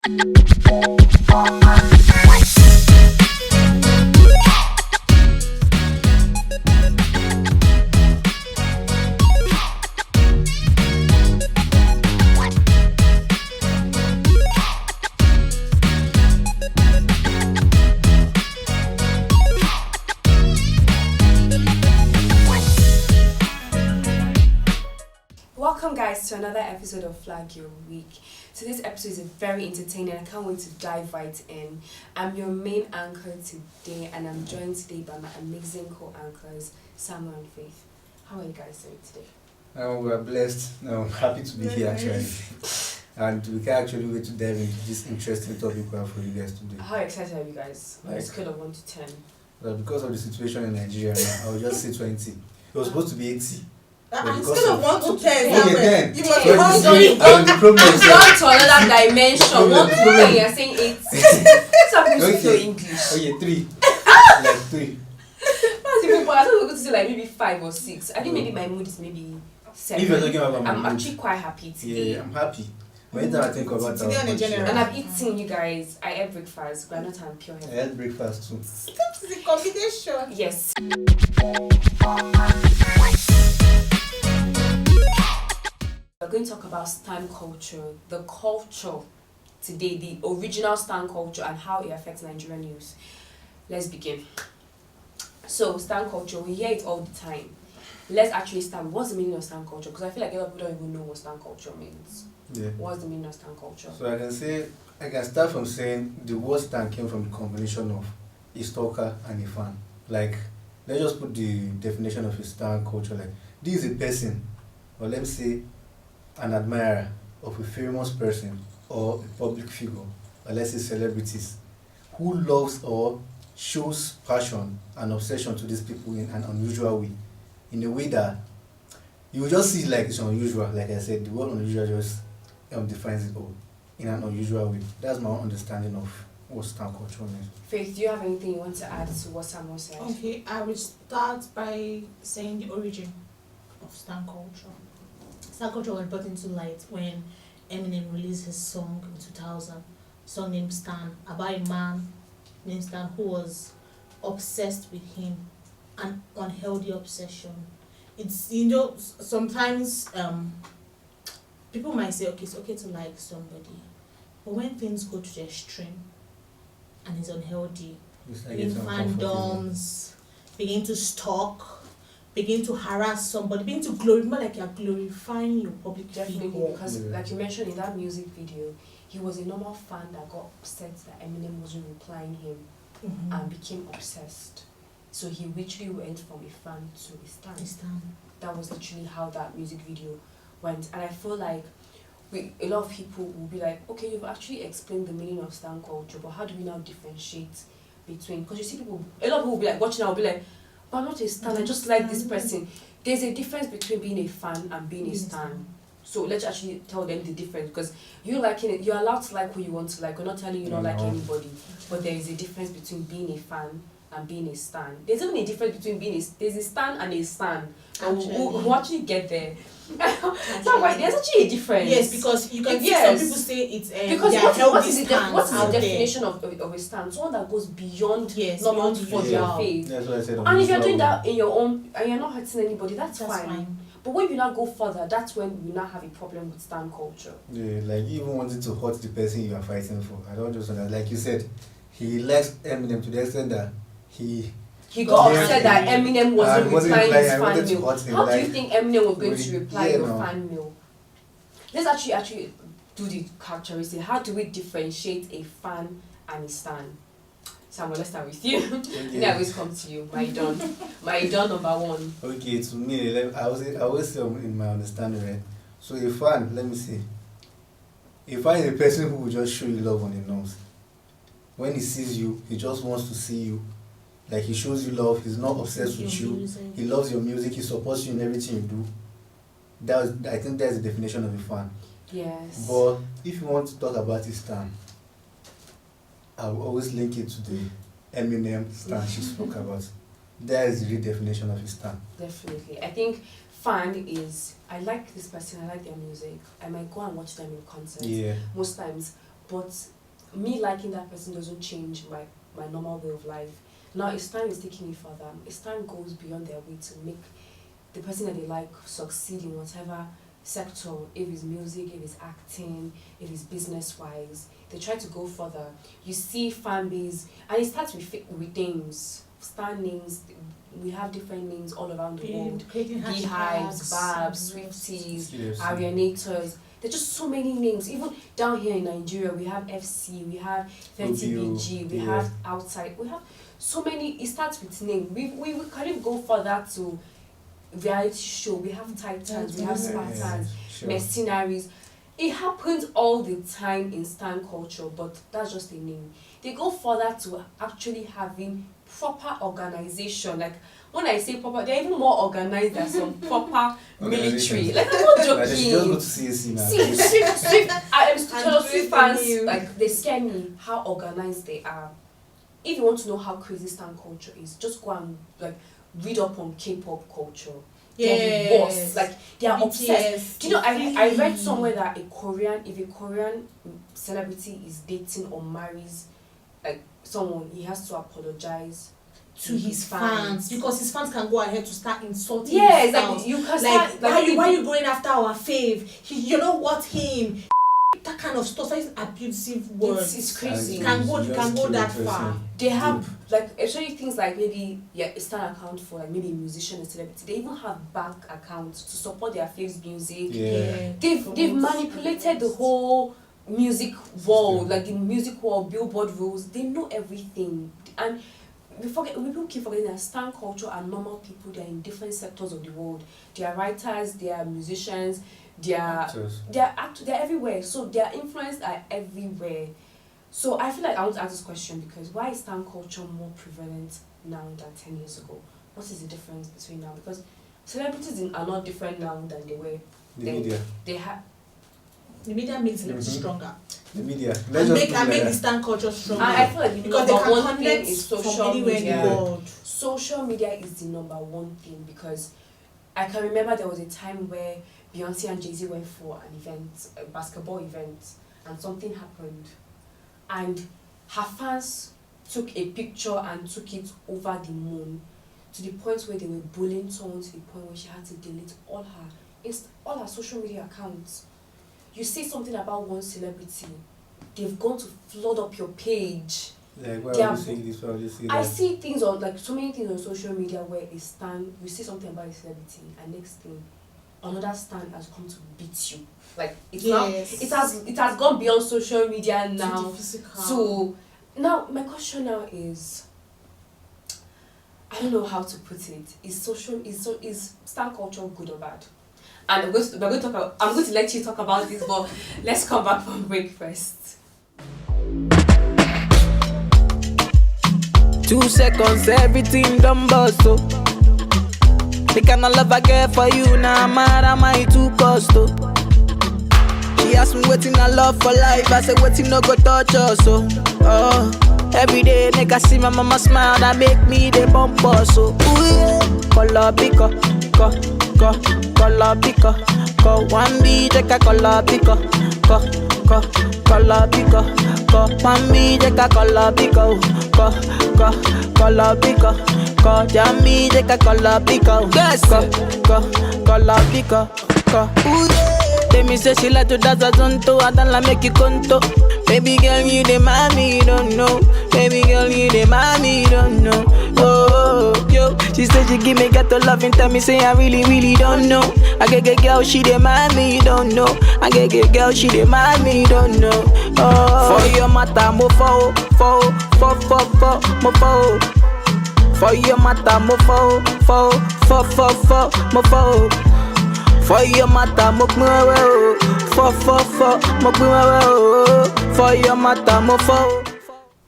Welcome, guys, to another episode of Flag Your Week. Today's episode is very entertaining. I can't wait to dive right in. I'm your main anchor today, and I'm joined today by my amazing co-anchors, Samuel and Faith. How are you guys doing today? We are blessed. I'm happy to be here actually. And we can actually wait to dive into this interesting topic we have for you guys today. How excited are you guys? On a scale of 1 to 10. Well, because of the situation in Nigeria now, I will just say 20. It was supposed to be 80. Instead of 1 to 10, okay, 10. You must be the problem is gone to another dimension. 1 to 10, you're saying 8. Some people speak your English. Okay, 3. Like 3. That's even I thought we were going to say like maybe 5 or 6. I think maybe my mood is maybe 7. If you're talking about my I'm mood, actually quite happy today. yeah, I'm happy. Whenever I think about Today on a general. And I've eaten, you guys. I ate breakfast, granite and pure I heaven. had breakfast too. That is a combination. Yes. We're going to talk about stan culture, the culture today, the original stan culture and how it affects Nigerian youth. Let's begin. So, stan culture, we hear it all the time. Let's actually start. What's the meaning of stan culture? Because I feel like a lot of people don't even know what stan culture means. Yeah. What's the meaning of stan culture? So I can start from saying the word stan came from the combination of a stalker and a fan. Like, let's just put the definition of a stan culture. Like, this is a person, or let me say, an admirer of a famous person or a public figure, or let's say celebrities, who loves or shows passion and obsession to these people in an unusual way. In a way that you will just see like it's unusual. Like I said, the word unusual just defines it all in an unusual way. That's my understanding of what stan culture means. Faith, do you have anything you want to add to what Samuel said? Okay, I will start by saying the origin of stan culture. Stan culture was brought into light when Eminem released his song in 2000, song named Stan, about a man named Stan who was obsessed with him, an unhealthy obsession. It's, sometimes people might say, okay, it's okay to like somebody, but when things go to the extreme and it's unhealthy, begin fandoms, begin to stalk, begin to harass somebody, begin to glorify, like you're glorifying your public Definitely, figure. because like you mentioned in that music video, he was a normal fan that got upset that Eminem wasn't replying him and became obsessed. So he literally went from a fan to a stan. That was literally how that music video went. And I feel like a lot of people will be like, okay, you've actually explained the meaning of stan culture, but how do we now differentiate between? Because you see people, a lot of people will be like, watching, I'll be like, but I'm not a stan, I just like this person. There's a difference between being a fan and being a stan. So let's actually tell them the difference, because you liking it, you're allowed to like who you want to like. We're not telling you not like anybody, but there is a difference between being a fan and being a stan. There's even a difference between there's a stan and a stan. And we'll actually get there. So there's actually a difference. Yes, because you can see some people say it's because what is the definition of a stan? Someone that goes beyond normal for their faith. That's what I said. And if you're doing that in your own and you're not hurting anybody, that's fine. But when you now go further, that's when we now have a problem with stan culture. Yeah, like even wanting to hurt the person you are fighting for. I don't just understand. Like you said, he likes Eminem to the extent that he got upset that Eminem wasn't replying his fan mail. How do you like, think Eminem was going to reply your fan mail? Let's actually do the characteristics. How do we differentiate a fan and a stan? Samuel, let's start with you. Okay. I always come to you. My don number one. Okay, to me, I always say in my understanding, right? So a fan, let me see. A fan is a person who will just show you love on the nose. When he sees you, he just wants to see you. Like, he shows you love. He's not obsessed with you. He loves your music. He supports you in everything you do. I think that's the definition of a fan. Yes. But if you want to talk about his stan, I will always link it to the Eminem stan she spoke about. That is the real definition of his stan. Definitely. I think fan is, I like this person, I like their music. I might go and watch them in concert. Yeah. Most times. but me liking that person doesn't change my normal way of life. Now, Istan is taking it further. Istan goes beyond their way to make the person that they like succeed in whatever sector, if it's music, if it's acting, if it's business-wise. They try to go further. You see fan base, and it starts with names, stan names. We have different names all around the world. Beehives, Babs, Swifties, Arianators. There's just so many names. Even down here in Nigeria, we have FC, we have 30BG, we have outside. We have so many. It starts with name. We can't even go further to reality show. We have Titans, we have Spartans, Mercenaries. It happens all the time in stan culture, but that's just a name. They go further to actually having proper organization. Like when I say proper, they're even more organized than some proper military. Like I'm not joking. See, Swift fans, like they scare me how organized they are. If you want to know how crazy stan culture is, just go and like read up on K-pop culture. Yes. Like they are obsessed. Do you know, I read somewhere that if a Korean celebrity is dating or marries like someone, he has to apologize to his fans because his fans can go ahead to start insulting. Yes, like you can start like why you going after our fave? You know what him? That kind of stuff. That is abusive words. It's crazy. You can go that far. They have like especially things like maybe a stan account for like maybe a musician or celebrity. They even have bank accounts to support their fave's music. Yeah. They've manipulated the whole music world, like the music world, Billboard rules. They know everything, and people keep forgetting that stan culture are normal people. They are in different sectors of the world. They are writers, they are musicians, they're everywhere. So their influence are everywhere. So I feel like I want to ask this question because why is stan culture more prevalent now than 10 years ago? What is the difference between now? Because celebrities are not different now than they were. The media makes celebrities stronger. The media. And make the stan culture stronger. I feel like because they can one thing is social media. In the world. Social media is the number one thing because I can remember there was a time where Beyonce and Jay-Z went for an event, a basketball event, and something happened. And her fans took a picture and took it over the moon to the point where they were bullying someone to the point where she had to delete all her social media accounts. You say something about one celebrity, they've gone to flood up your page. Like, why are you saying this? Why are you saying that? I see things on like so many things on social media where a stan, you say something about a celebrity, and next thing, another stan has come to beat you. Like it has gone beyond social media now. So now my question now is, I don't know how to put it. Is stan culture good or bad? And I'm going to let you talk about this, but let's come back from break first. 2 seconds, everything done bust, oh. The kind of love I get for you, now I'm mad, am I too cost, oh. She asked me waiting I love for life, I said waiting no go touch us, oh. Every day, make I see my mama smile, that make me the bump us, oh. Ooh, yeah. Color picker, color picker, go one be take a color picker, color picker, go one be take a color picker, color picker, go jammy take a color picker, yes, color picker, ooh yeah. Tell me say she like to dance a zonto, I don't like make you conto. Baby girl, you the mommy, you don't know. Baby girl, you the mommy, you don't know. Oh, yo, she said she give me ghetto love and tell me say I really, really don't know. I get girl, she the mommy, you don't know. I get girl, she the mommy, you don't know. Oh, for your matter, mo fo, mo fo. For your matter, mo fo, mo fo. For your matter, mo for your matter, mo fo.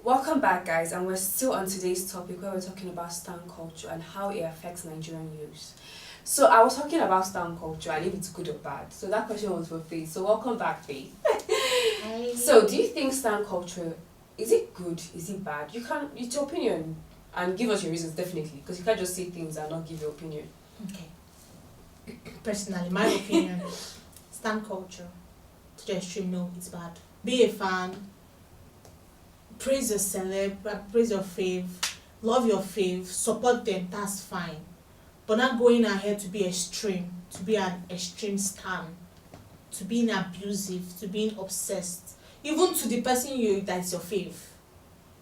Welcome back, guys, and we're still on today's topic where we're talking about stan culture and how it affects Nigerian youth. So I was talking about stan culture and if it's good or bad. So that question was for Faith. So welcome back, Faith. So do you think stan culture, is it good? Is it bad? It's your opinion and give us your reasons, definitely, because you can't just say things and not give your opinion. Okay. Personally, my opinion, stan culture to the extreme, no, it's bad. Be a fan, praise your celeb, praise your fave, love your fave, support them, that's fine. But not going ahead to be extreme, to be an extreme stan, to being abusive, to being obsessed, even to the person that's your fave.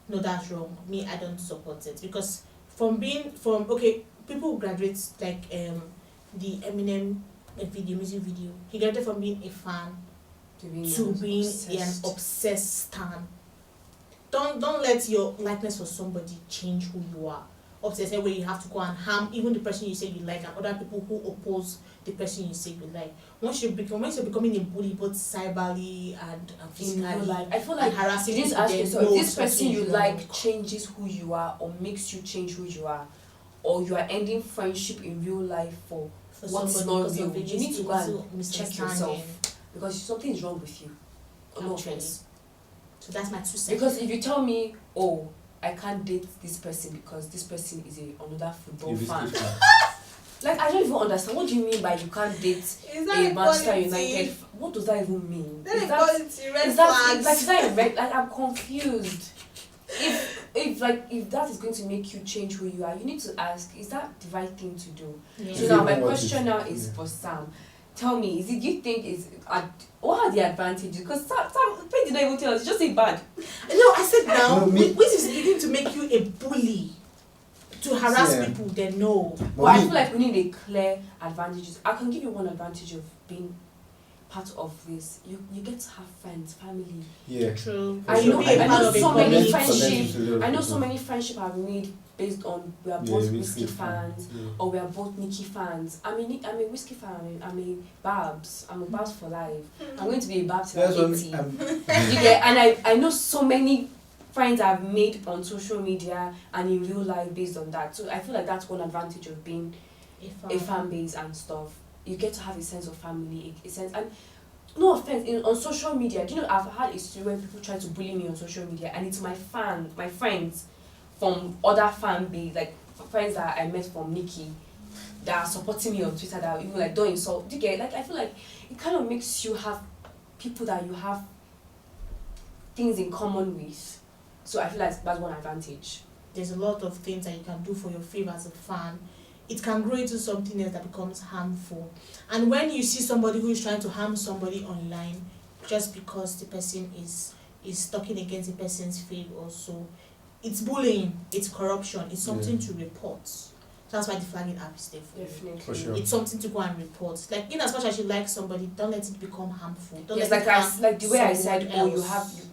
No, that's wrong. Me, I don't support it, because people graduate like the Eminem music video. He graduated from being a fan to being an obsessed stan. Don't let your likeness for somebody change who you are. Obsessed where you have to go and harm even the person you say you like and other people who oppose the person you say you like. Once you're becoming a bully, both cyberly and physically, I feel like harassing you people, ask yourself, if this person you like wrong. changes who you are or makes you change who you are, or you are ending friendship in real life for what's somebody not because real, of you need to go and check misunderstanding. yourself, because something is wrong with you. No Actually. offense. So that's my 2 cents. Because if you tell me, oh, I can't date this person because this person is another football fan. Like, I don't even understand. What do you mean by you can't date Is that a Manchester equality? United? What does that even mean? That Is equality, red is that flags. like, is that a red? Like, I'm confused. If that is going to make you change who you are, you need to ask, is that the right thing to do? Yeah. So now my question now is for Sam. Tell me, do you think what are the advantages? Because Sam did not even tell us. Just say bad. No, I said now, No, me- which is beginning to make you a bully, to harass Yeah. people, then no. But I feel like we need a clear advantages. I can give you one advantage of being part of this. You get to have friends, family. Yeah. True. I know- I know so many friendship. I know so many friendship I've made based on we are both whiskey fans, or we are both Nicki fans. I'm a whiskey fan. I'm a Babs. I'm a Babs for life. I'm going to be a Babs till I'm 80. You get, and I know so many friends I've made on social media and in real life based on that. So I feel like that's one advantage of being a fan base and stuff. You get to have a sense of family, a sense, and no offense, on social media, do you know I've had a story where people try to bully me on social media, and it's my friends from other fan base, like friends that I met from Nikki, that are supporting me on Twitter, that even like don't insult. Do you get, like, I feel like it kind of makes you have people that you have things in common with. So I feel like that's one advantage. There's a lot of things that you can do for your fave as a fan. It can grow into something else that becomes harmful. And when you see somebody who is trying to harm somebody online, just because the person is talking against the person's fave also, it's bullying, it's corruption, it's something to report. That's why the flagging app is there for Definitely. For sure. It's something to go and report. Like, in as much as you like somebody, don't let it become harmful. Don't Yes, let it harm like the way I said, someone you else. have you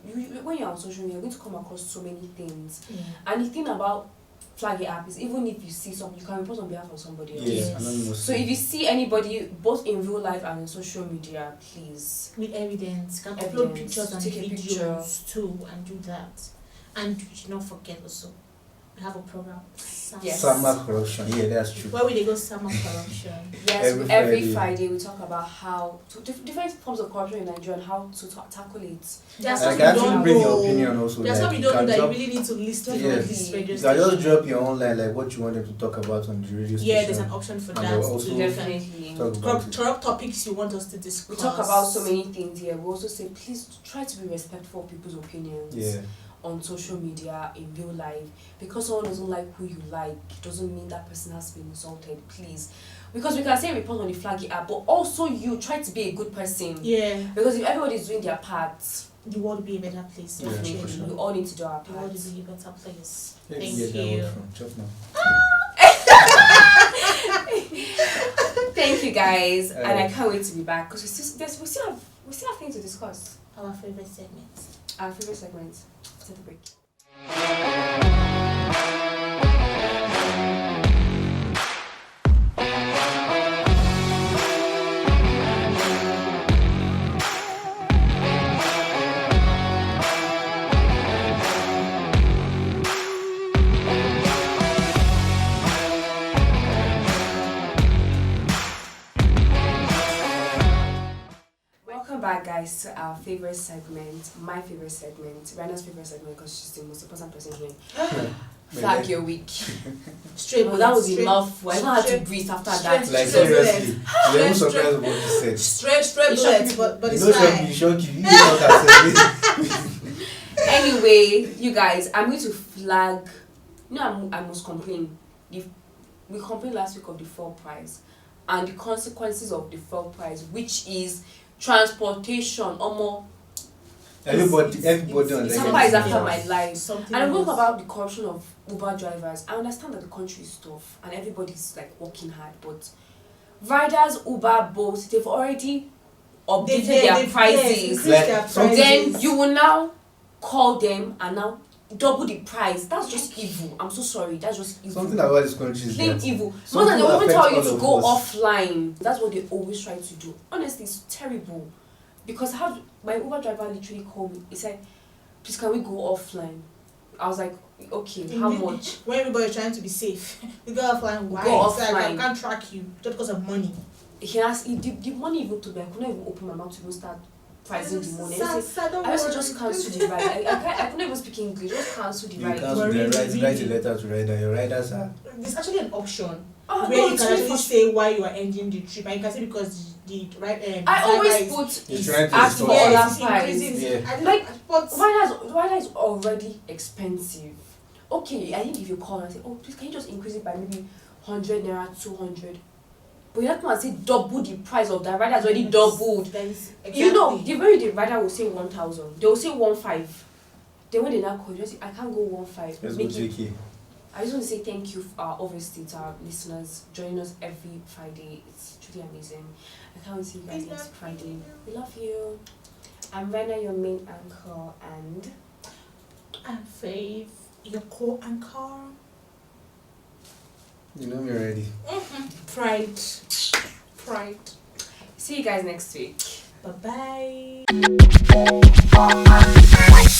when you're on social media, you're going to come across so many things. Yeah. And the thing about flagging app is, even if you see something, you can report on behalf of somebody else. Yes, Yes. anonymous. So if you see anybody both in real life and in social media, please. With evidence, you can upload Evidence, pictures and take a picture. videos too, and do that. And you should not forget also, we have a program. Yes. Summer corruption. Yeah, that's true. Where will they go? Summer corruption. Yes, Every every Friday. Friday we talk about how to different forms of corruption in Nigeria and how to tackle it. There's And some you can you actually don't bring your know. opinion also. There's like, some you don't know can that you drop- really need to listen Yes. to Yes. this radio You can station. just drop your own line, like what you want them to talk about on the radio station. Yeah, there's an option for And that. they'll also too. Definitely. talk about it. Corrupt topics you want us to discuss. We talk about so many things here. We also say, please try to be respectful of people's opinions. Yeah. On social media, in real life, because someone doesn't like who you like, doesn't mean that person has been insulted. Please, because we can say report on the flaggy app, but also you try to be a good person. Yeah, Because if everybody is doing their part, the world will be a better place. Yeah, definitely for sure. we all need to do our The world part. will be a better place. Yeah, Thank yeah, that you. was from Chop now. Thank you guys, and I Alright. can't wait to be back because we still have things to discuss. Our favorite segment. Our favorite segment. Take a break. Welcome back, guys, to our favorite segment, my favorite segment, Rihanna's favorite segment, because she's the most important person here. Flag your week. Straight Oh, that was a straight- mouthful. I even had to straight- breathe after straight- that. Like Straight seriously, you're even Straight- surprised what you said. Straight It shocked bullets, me. but You it's know, fine. shock you. You know what I said. Anyway, you guys, I'm going to flag. No, I must complain. We complained last week of the fuel price and the consequences of the fuel price, which is transportation. Everybody on Sapa is after my life. Something And I'm talking else. about the corruption of Uber drivers. I understand that the country is tough and everybody's like working hard, but riders, Uber, Bolt, they've already updated their prices. Like, Their Then you will now call them and now double the price. That's just evil. I'm so sorry. That's just evil. something about this country is Plain that evil. More something than they will even affects tell you all to of go us. offline. That's what they always try to do. Honestly, it's terrible. Because my Uber driver literally called me. He said, "Please, can we go offline?" I was like, "Okay, how much?" When everybody's trying to be safe, we go offline. Why? Go It's like, I offline. can't track you just because of money. He asked, the money even told me, I couldn't even open my mouth to even start pricing the money. I said, Don't I also worry. just cancel the ride. I couldn't even speak English. Just cancel the you ride. cancel Really, the really. write a letter to rider. Your riders are There's actually an option Oh, where no, you it's can really actually say why you are ending the trip, and you can say because the right. I always driver put He's trying to ask for restore other yes, price. increasing. Yeah. I don't- Like, but Rider is already expensive. Okay, I think if you call and say, "Oh, please, can you just increase it by maybe 100 naira, 200?" But you have to say double the price of that. Rider is already doubled. that is You know, exactly. the very the rider will say 1,000. They will say 1,500. Then when they now call, you just say, "I can't go 1,500." let's go Make it. take it. I just want to say thank you, obviously, to our listeners joining us every Friday. It's truly amazing. I can't wait to see you guys We next love Friday. you. We love you. I'm Rena, your main anchor, and And Faith, your co-anchor. You know me already. Pride. see you guys next week. Bye bye.